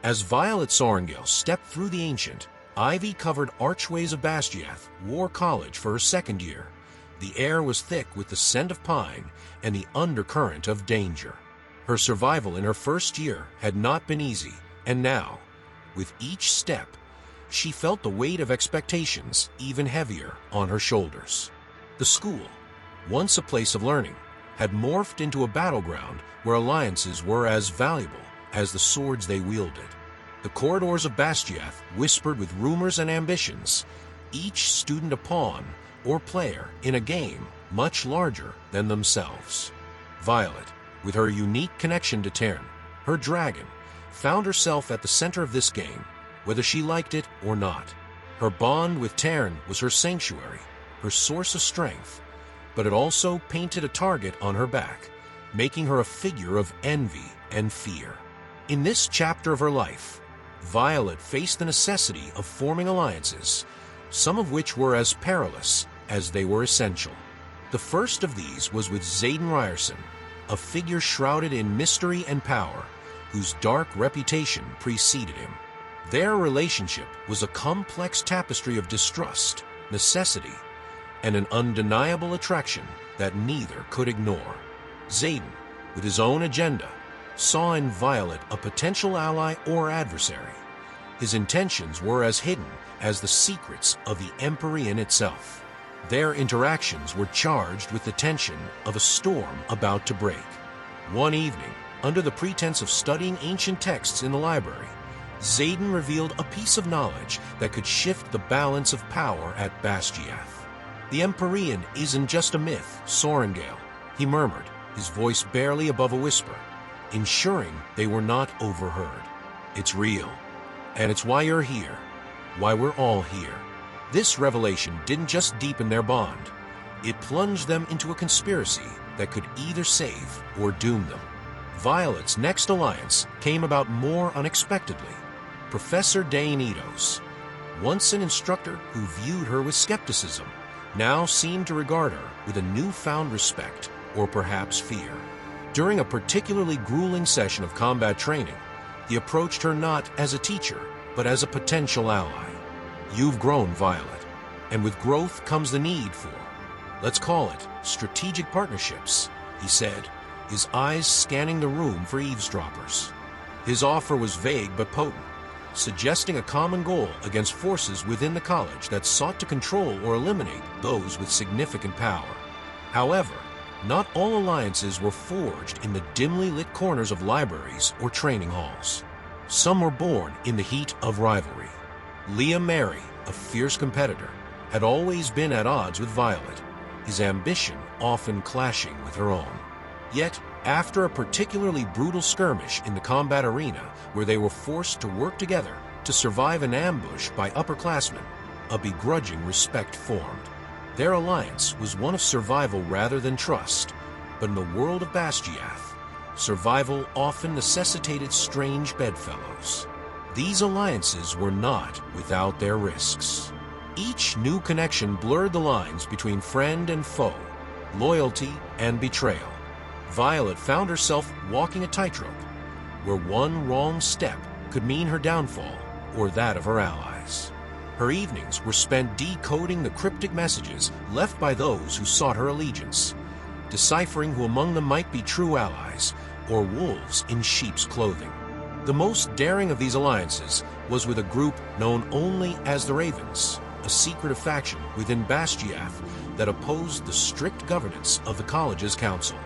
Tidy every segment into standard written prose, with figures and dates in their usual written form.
As Violet Sorrengail stepped through the ancient, ivy-covered archways of Basgiath War College for her second year, the air was thick with the scent of pine and the undercurrent of danger. Her survival in her first year had not been easy, and now, with each step, she felt the weight of expectations even heavier on her shoulders. The school, once a place of learning, had morphed into a battleground where alliances were as valuable as the swords they wielded. The corridors of Basgiath whispered with rumors and ambitions, each student a pawn or player in a game much larger than themselves. Violet, with her unique connection to Tairn, her dragon, found herself at the center of this game, whether she liked it or not. Her bond with Tairn was her sanctuary, her source of strength, but it also painted a target on her back, making her a figure of envy and fear. In this chapter of her life, Violet faced the necessity of forming alliances, some of which were as perilous as they were essential. The first of these was with Xaden Riorson, a figure shrouded in mystery and power, whose dark reputation preceded him. Their relationship was a complex tapestry of distrust, necessity, and an undeniable attraction that neither could ignore. Xaden, with his own agenda, saw in Violet a potential ally or adversary. His intentions were as hidden as the secrets of the Empyrean itself. Their interactions were charged with the tension of a storm about to break. One evening, under the pretense of studying ancient texts in the library, Xaden revealed a piece of knowledge that could shift the balance of power at Basgiath. "The Empyrean isn't just a myth, Sorrengail," he murmured, his voice barely above a whisper, ensuring they were not overheard. "It's real, and it's why you're here, why we're all here." This revelation didn't just deepen their bond, it plunged them into a conspiracy that could either save or doom them. Violet's next alliance came about more unexpectedly. Professor Dainitos, once an instructor who viewed her with skepticism, now seemed to regard her with a newfound respect, or perhaps fear. During a particularly grueling session of combat training, he approached her not as a teacher, but as a potential ally. "You've grown, Violet, and with growth comes the need for, let's call it, strategic partnerships," he said, his eyes scanning the room for eavesdroppers. His offer was vague but potent, suggesting a common goal against forces within the college that sought to control or eliminate those with significant power. However, not all alliances were forged in the dimly lit corners of libraries or training halls. Some were born in the heat of rivalry. Leah Mary, a fierce competitor, had always been at odds with Violet, his ambition often clashing with her own. Yet, after a particularly brutal skirmish in the combat arena where they were forced to work together to survive an ambush by upperclassmen, a begrudging respect formed. Their alliance was one of survival rather than trust, but in the world of Basgiath, survival often necessitated strange bedfellows. These alliances were not without their risks. Each new connection blurred the lines between friend and foe, loyalty and betrayal. Violet found herself walking a tightrope, where one wrong step could mean her downfall or that of her allies. Her evenings were spent decoding the cryptic messages left by those who sought her allegiance, deciphering who among them might be true allies or wolves in sheep's clothing. The most daring of these alliances was with a group known only as the Ravens, a secretive faction within Basgiath that opposed the strict governance of the college's council.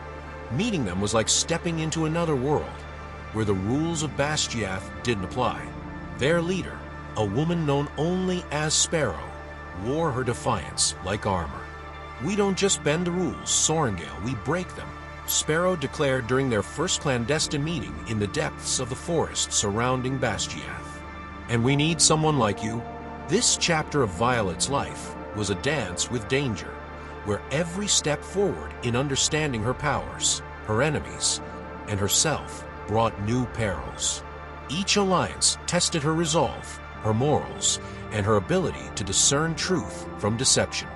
Meeting them was like stepping into another world, where the rules of Basgiath didn't apply. Their leader, a woman known only as Sparrow, wore her defiance like armor. "We don't just bend the rules, Sorrengail, we break them," Sparrow declared during their first clandestine meeting in the depths of the forest surrounding Basgiath. "And we need someone like you." This chapter of Violet's life was a dance with danger, where every step forward in understanding her powers, her enemies, and herself brought new perils. Each alliance tested her resolve, her morals, and her ability to discern truth from deception.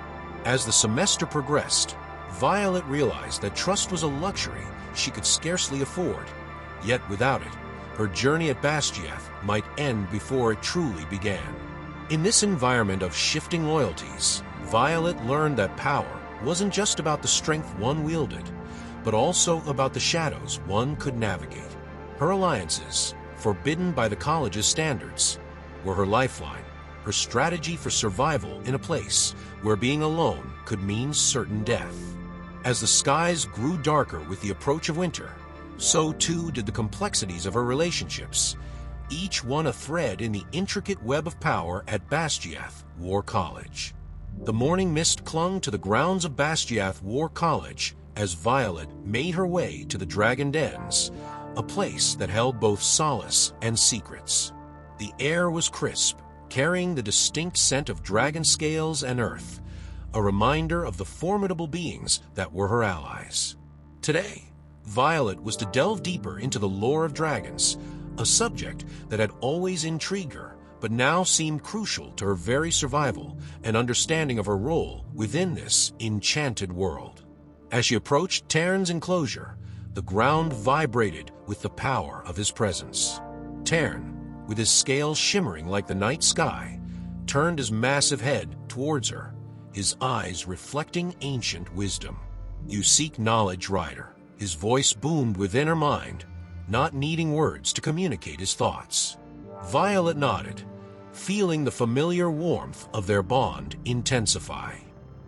As the semester progressed, Violet realized that trust was a luxury she could scarcely afford, yet without it, her journey at Basgiath might end before it truly began. In this environment of shifting loyalties, Violet learned that power wasn't just about the strength one wielded, but also about the shadows one could navigate. Her alliances, forbidden by the college's standards, were her lifeline, her strategy for survival in a place where being alone could mean certain death. As the skies grew darker with the approach of winter, so too did the complexities of her relationships, each one a thread in the intricate web of power at Basgiath War College. The morning mist clung to the grounds of Basgiath War College as Violet made her way to the Dragon Dens, a place that held both solace and secrets. The air was crisp, carrying the distinct scent of dragon scales and earth, a reminder of the formidable beings that were her allies. Today, Violet was to delve deeper into the lore of dragons, a subject that had always intrigued her, but now seemed crucial to her very survival and understanding of her role within this enchanted world. As she approached Tairn's enclosure, the ground vibrated with the power of his presence. Tairn, with his scales shimmering like the night sky, turned his massive head towards her, his eyes reflecting ancient wisdom. "You seek knowledge, rider." His voice boomed within her mind, not needing words to communicate his thoughts. Violet nodded, feeling the familiar warmth of their bond intensify.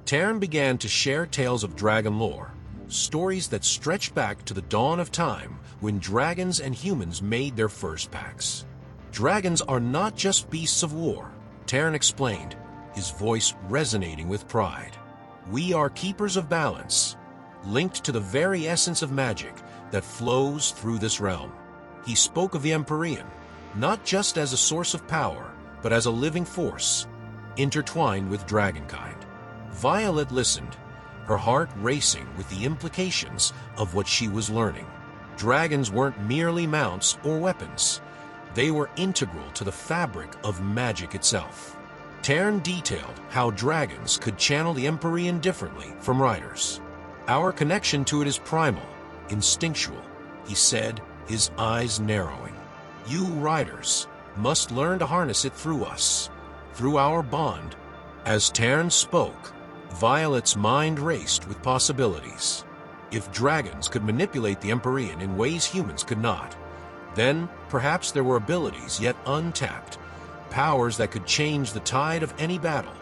Tairn began to share tales of dragon lore, stories that stretched back to the dawn of time when dragons and humans made their first pacts. "Dragons are not just beasts of war," Tairn explained, his voice resonating with pride. "We are keepers of balance, linked to the very essence of magic that flows through this realm." He spoke of the Empyrean, not just as a source of power, but as a living force, intertwined with dragonkind. Violet listened, her heart racing with the implications of what she was learning. Dragons weren't merely mounts or weapons. They were integral to the fabric of magic itself. Tairn detailed how dragons could channel the Empyrean differently from riders. "Our connection to it is primal, instinctual," he said, his eyes narrowing. "You riders must learn to harness it through us, through our bond." As Tairn spoke, Violet's mind raced with possibilities. If dragons could manipulate the Empyrean in ways humans could not, then perhaps there were abilities yet untapped, powers that could change the tide of any battle,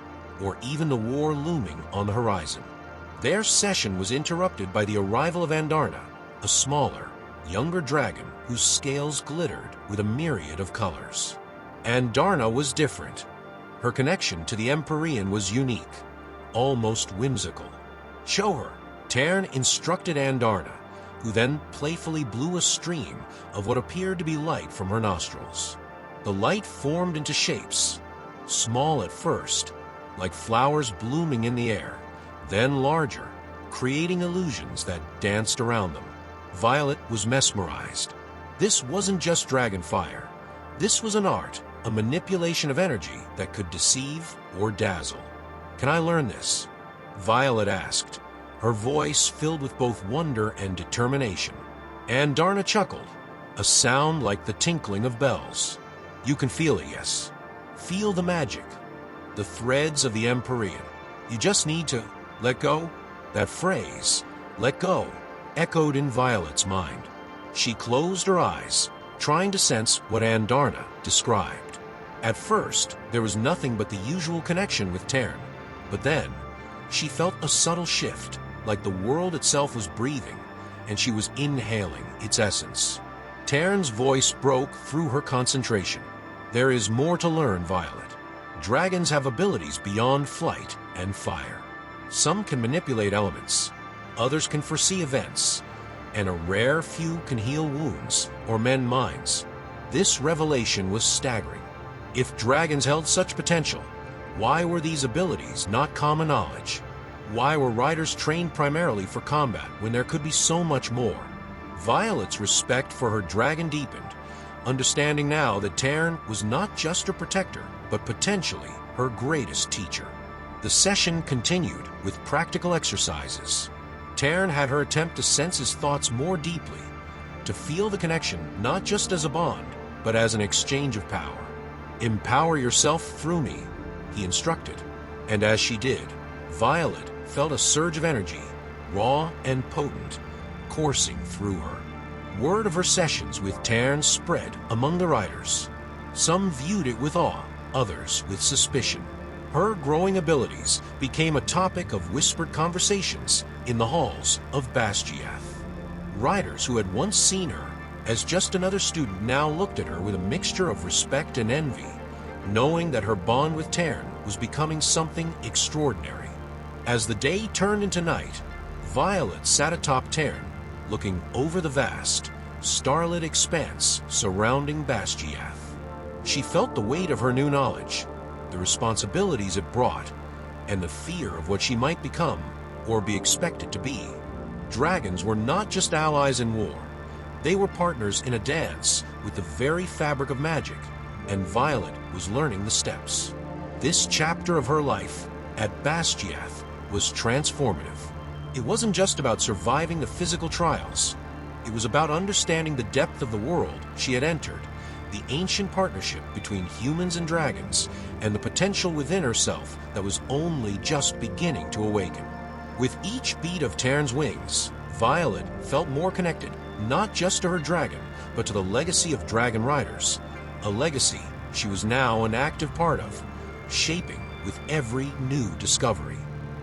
or even the war looming on the horizon. Their session was interrupted by the arrival of Andarna, a smaller, younger dragon whose scales glittered with a myriad of colors. Andarna was different. Her connection to the Empyrean was unique, almost whimsical. "Show her," Tairn instructed Andarna, who then playfully blew a stream of what appeared to be light from her nostrils. The light formed into shapes, small at first, like flowers blooming in the air, then larger, creating illusions that danced around them. Violet was mesmerized. This wasn't just dragon fire. This was an art, a manipulation of energy that could deceive or dazzle. "Can I learn this?" Violet asked, her voice filled with both wonder and determination. Andarna chuckled, a sound like the tinkling of bells. "You can feel it, yes. Feel the magic, the threads of the Empyrean. You just need to let go." That phrase, "let go," echoed in Violet's mind. She closed her eyes, trying to sense what Andarna described. At first, there was nothing but the usual connection with Tairn, but then she felt a subtle shift, like the world itself was breathing, and she was inhaling its essence. Tairn's voice broke through her concentration. "There is more to learn, Violet. Dragons have abilities beyond flight and fire. Some can manipulate elements, others can foresee events, and a rare few can heal wounds or mend minds." This revelation was staggering. If dragons held such potential, why were these abilities not common knowledge? Why were riders trained primarily for combat when there could be so much more? Violet's respect for her dragon deepened, understanding now that Tairn was not just her protector, but potentially her greatest teacher. The session continued with practical exercises. Tairn had her attempt to sense his thoughts more deeply, to feel the connection not just as a bond, but as an exchange of power. "Empower yourself through me," he instructed, and as she did, Violet felt a surge of energy, raw and potent, coursing through her. Word of her sessions with Tairn spread among the riders. Some viewed it with awe, others with suspicion. Her growing abilities became a topic of whispered conversations in the halls of Basgiath. Riders who had once seen her as just another student now looked at her with a mixture of respect and envy, knowing that her bond with Tairn was becoming something extraordinary. As the day turned into night, Violet sat atop Tairn, looking over the vast, starlit expanse surrounding Basgiath. She felt the weight of her new knowledge, the responsibilities it brought, and the fear of what she might become or be expected to be. Dragons were not just allies in war. They were partners in a dance with the very fabric of magic, and Violet was learning the steps. This chapter of her life at Basgiath was transformative. It wasn't just about surviving the physical trials. It was about understanding the depth of the world she had entered, the ancient partnership between humans and dragons, and the potential within herself that was only just beginning to awaken. With each beat of Tairn's wings, Violet felt more connected, not just to her dragon, but to the legacy of dragon riders, a legacy she was now an active part of, shaping with every new discovery.